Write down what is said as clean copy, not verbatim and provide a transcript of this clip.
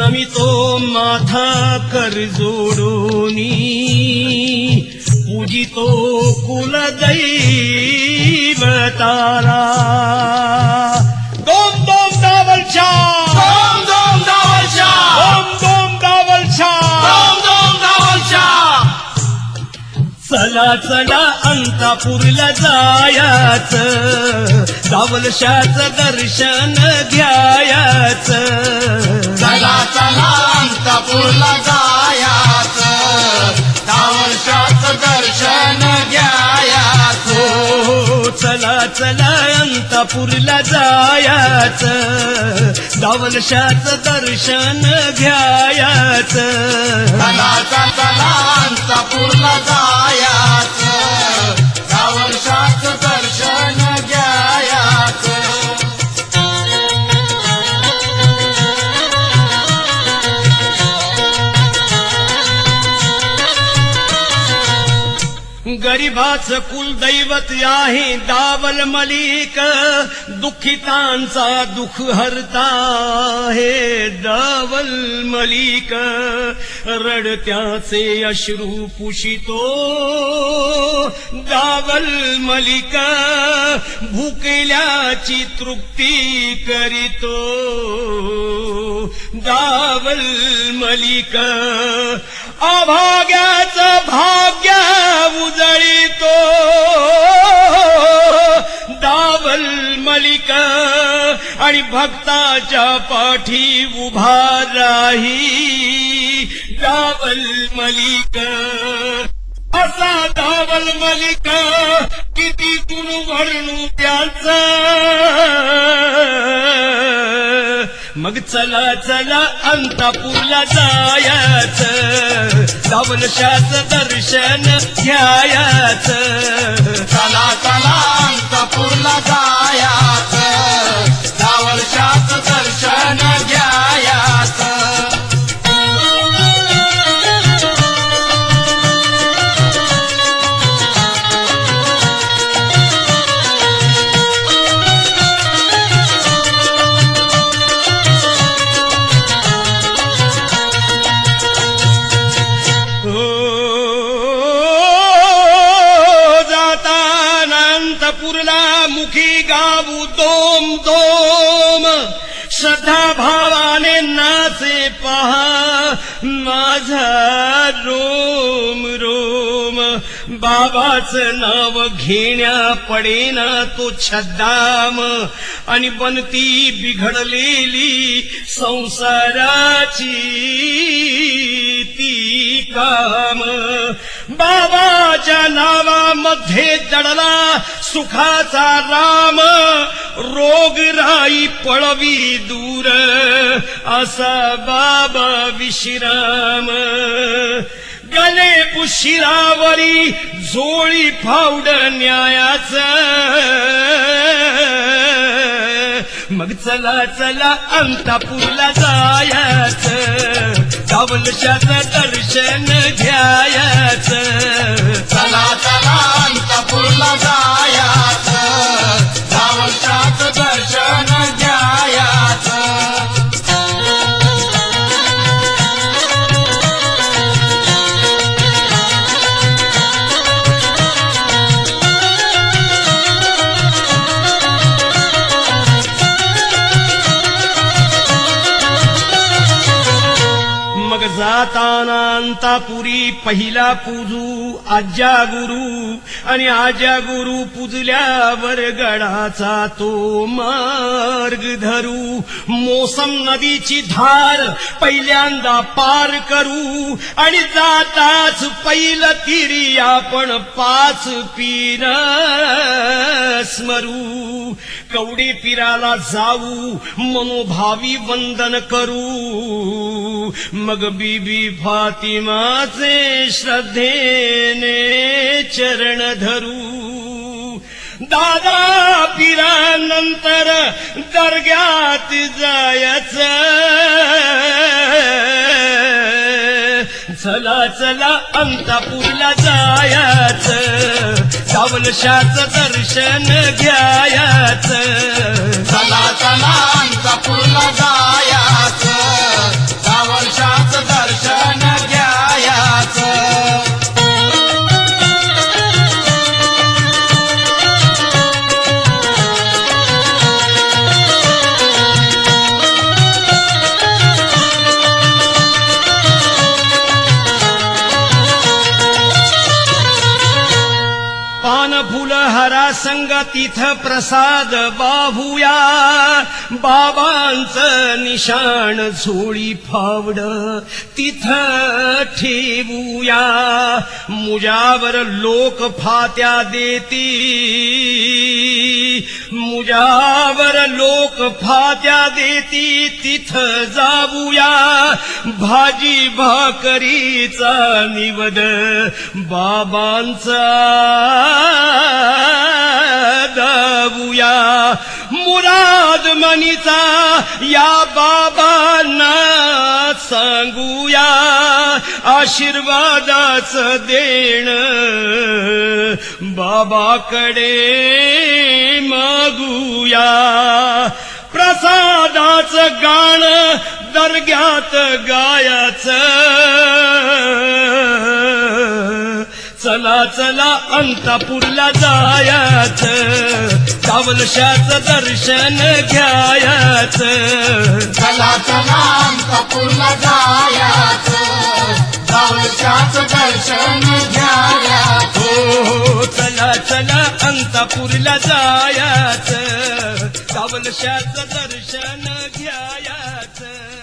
नमितो माथा कर जोडोनी पूजितो कुलदैवताला दोम दोम दावलछा दोम दोम दावलछा दोम दोम दावलछा दोम दोम दावलछा चला चला अंतापूरला जायाचं दावलशाचं दर्शन घ्यायाचं चला चला अंतापूरला जायाचं दावलशाचं दर्शन घ्यायाचं चला चला अंतापूरला जायाचं दावलशाचं दर्शन घ्यायाचं चला चला अंतापूरला जायाचं दावलशाचं दर्शन घ्यायाचं गरीबाचं कुलदैवत आहे दावल मलिक दुःखितांचा दुःख हरता हे दावल मलिक रडत्याचे अश्रू पुशितो दावल मलिक भुकेल्याची तृप्ती करीतो दावल मलिक अभाग्याचं भाग्य उजळीतो दावल मलिक आणि भक्ताच्या पाठी उभा राही दावल मलिक असा दावल मलिक किती गुण वर्णू त्याचा मग चला चला अंतापूरला जायाचं दावलशाचं दर्शन घ्यायाचं चला चला अंतापूरला जायाचं दावलशाचं दर्शन घ्यायाचं मुखी गाऊ दोम दोम श्रद्धा भावाने नाचे पहा माझा रोम रोम बाबाचं नाव घेण्या पडेना तो छद्दाम आणि बनती बिघडलेली संसाराची ती काम बाबाच्या नावामध्ये जडला सुखाचा राम रोगराई पळवी दूर असा बाबा विश्राम गले पुशिरावरी जोळी फावड न्यायाचं मग चला चला अंतापूरला जायाचं दावलशाचं दर्शन घ्यायाचं चला चला अंतापूरला जायाचं दावलशाचं दर्शन घ्यायाचं जाताना अंतापुरी पहिला पूजू आज्या गुरु आणि आज्या गुरु पूजल्यावर गडाचा तो मार्ग धरू मोसम नदीची धार पहिल्यांदा पार करू आणि जाताच पहिलं तिरी आपण 5 पीर स्मरू कवडे पीराला जाऊ मनोभावी वंदन करू मग बीबी फातिमाचे श्रद्धेने चरण धरू दादा पीरानंतर दर्ग्यात जायचं चला चला अंतापूरला जायचं दावलशाचं दर्शन घ्यायचं चला चला अंतापूरला जायचं घारा संग तिथ प्रसाद बाहुया बाबांचं निशाण झोळी फावड तिथ ठेवूया मुजावर लोक फात्या देती मुजावर लोक फात्या देती तिथ जाऊया भाजी भाकरीचा निवद बाबांचा दावूया मुराद मनीचा या बाबांना सांगूया आशीर्वादाचं देण बाबाकडे मागूया प्रसादाचं गाणं दर्ग्यात गायाचं चला चला अंतापूरला जायाचं सावलशाचं दर्शन घ्यायाचं चला चला अंतपूरला जायाचं सावलशाचं दर्शन घ्यायाचं हो चला चला अंतापूरला जायाचं सावलशाचं दर्शन घ्यायाचं